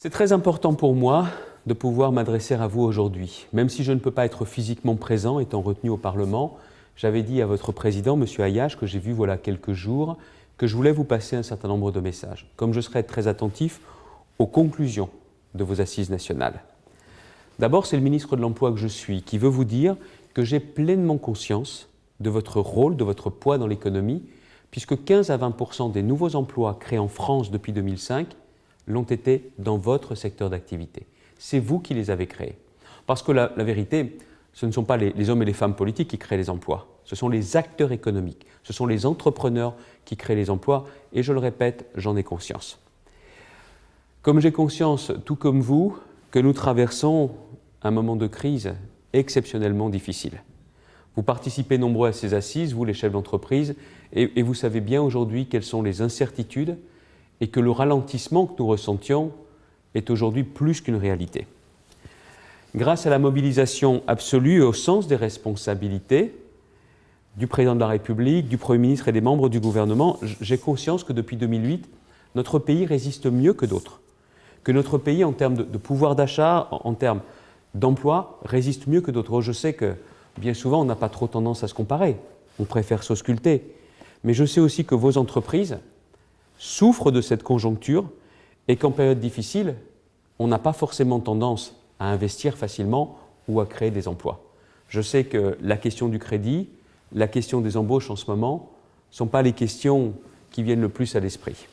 C'est très important pour moi de pouvoir m'adresser à vous aujourd'hui. Même si je ne peux pas être physiquement présent, étant retenu au Parlement, j'avais dit à votre président, M. Ayache, que j'ai vu voilà quelques jours, que je voulais vous passer un certain nombre de messages, comme je serai très attentif aux conclusions de vos assises nationales. D'abord, c'est le ministre de l'Emploi que je suis qui veut vous dire que j'ai pleinement conscience de votre rôle, de votre poids dans l'économie, puisque 15 à 20% des nouveaux emplois créés en France depuis 2005 l'ont été dans votre secteur d'activité. C'est vous qui les avez créés. Parce que la vérité, ce ne sont pas les hommes et les femmes politiques qui créent les emplois, ce sont les acteurs économiques, ce sont les entrepreneurs qui créent les emplois, et je le répète, j'en ai conscience. Comme j'ai conscience, tout comme vous, que nous traversons un moment de crise exceptionnellement difficile. Vous participez nombreux à ces assises, vous les chefs d'entreprise, et vous savez bien aujourd'hui quelles sont les incertitudes et que le ralentissement que nous ressentions est aujourd'hui plus qu'une réalité. Grâce à la mobilisation absolue et au sens des responsabilités du Président de la République, du Premier ministre et des membres du gouvernement, j'ai conscience que depuis 2008, notre pays résiste mieux que d'autres. Que notre pays, en termes de pouvoir d'achat, en termes d'emploi, résiste mieux que d'autres. Je sais que bien souvent, on n'a pas trop tendance à se comparer. On préfère s'ausculter. Mais je sais aussi que vos entreprises souffrent de cette conjoncture et qu'en période difficile, on n'a pas forcément tendance à investir facilement ou à créer des emplois. Je sais que la question du crédit, la question des embauches en ce moment, ne sont pas les questions qui viennent le plus à l'esprit.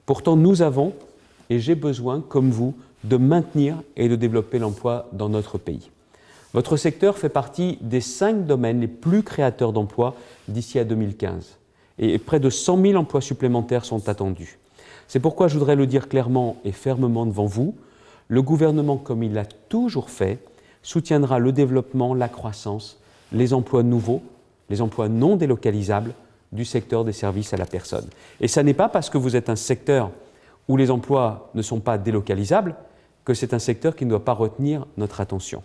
Pourtant, nous avons, et j'ai besoin, comme vous, de maintenir et de développer l'emploi dans notre pays. Votre secteur fait partie des 5 domaines les plus créateurs d'emplois d'ici à 2015. Et près de 100 000 emplois supplémentaires sont attendus. C'est pourquoi je voudrais le dire clairement et fermement devant vous, le gouvernement, comme il l'a toujours fait, soutiendra le développement, la croissance, les emplois nouveaux, les emplois non délocalisables du secteur des services à la personne. Et ça n'est pas parce que vous êtes un secteur où les emplois ne sont pas délocalisables que c'est un secteur qui ne doit pas retenir notre attention.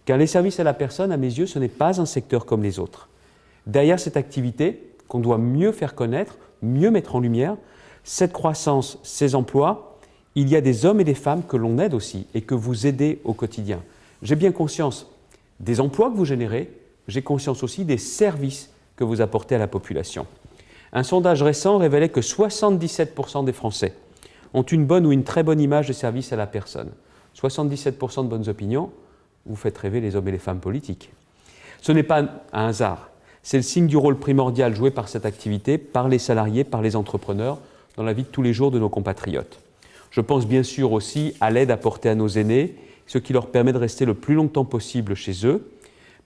Car les services à la personne, à mes yeux, ce n'est pas un secteur comme les autres. Derrière cette activité, qu'on doit mieux faire connaître, mieux mettre en lumière, cette croissance, ces emplois, il y a des hommes et des femmes que l'on aide aussi et que vous aidez au quotidien. J'ai bien conscience des emplois que vous générez, j'ai conscience aussi des services que vous apportez à la population. Un sondage récent révélait que 77% des Français ont une bonne ou une très bonne image de service à la personne. 77% de bonnes opinions, vous faites rêver les hommes et les femmes politiques. Ce n'est pas un hasard. C'est le signe du rôle primordial joué par cette activité, par les salariés, par les entrepreneurs, dans la vie de tous les jours de nos compatriotes. Je pense bien sûr aussi à l'aide apportée à nos aînés, ce qui leur permet de rester le plus longtemps possible chez eux,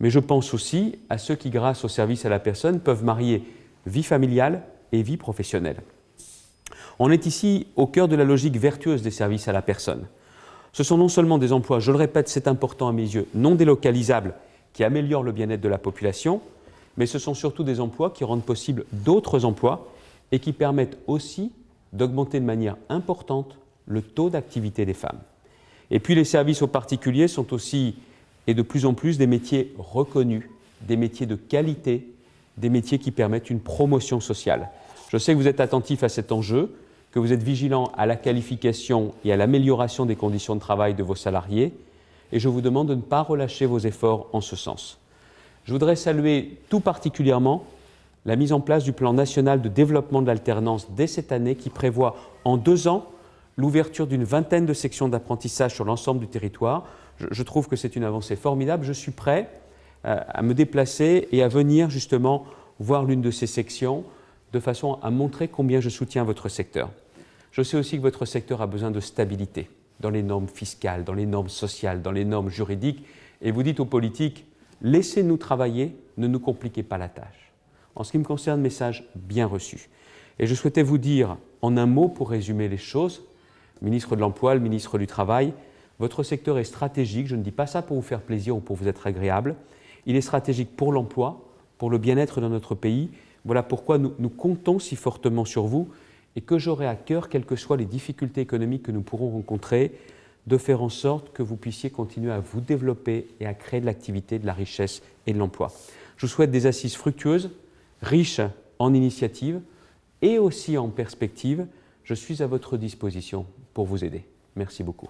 mais je pense aussi à ceux qui, grâce au service à la personne, peuvent marier vie familiale et vie professionnelle. On est ici au cœur de la logique vertueuse des services à la personne. Ce sont non seulement des emplois, je le répète, c'est important à mes yeux, non délocalisables, qui améliorent le bien-être de la population, mais ce sont surtout des emplois qui rendent possible d'autres emplois et qui permettent aussi d'augmenter de manière importante le taux d'activité des femmes. Et puis les services aux particuliers sont aussi, et de plus en plus, des métiers reconnus, des métiers de qualité, des métiers qui permettent une promotion sociale. Je sais que vous êtes attentif à cet enjeu, que vous êtes vigilant à la qualification et à l'amélioration des conditions de travail de vos salariés, et je vous demande de ne pas relâcher vos efforts en ce sens. Je voudrais saluer tout particulièrement la mise en place du plan national de développement de l'alternance dès cette année qui prévoit en 2 ans l'ouverture d'une 20aine de sections d'apprentissage sur l'ensemble du territoire. Je trouve que c'est une avancée formidable. Je suis prêt à me déplacer et à venir justement voir l'une de ces sections de façon à montrer combien je soutiens votre secteur. Je sais aussi que votre secteur a besoin de stabilité dans les normes fiscales, dans les normes sociales, dans les normes juridiques. Et vous dites aux politiques, laissez-nous travailler, ne nous compliquez pas la tâche. En ce qui me concerne, message bien reçu. Et je souhaitais vous dire, en un mot pour résumer les choses, ministre de l'Emploi, le ministre du Travail, votre secteur est stratégique, je ne dis pas ça pour vous faire plaisir ou pour vous être agréable, il est stratégique pour l'emploi, pour le bien-être dans notre pays. Voilà pourquoi nous comptons si fortement sur vous et que j'aurai à cœur, quelles que soient les difficultés économiques que nous pourrons rencontrer, de faire en sorte que vous puissiez continuer à vous développer et à créer de l'activité, de la richesse et de l'emploi. Je vous souhaite des assises fructueuses, riches en initiatives et aussi en perspectives. Je suis à votre disposition pour vous aider. Merci beaucoup.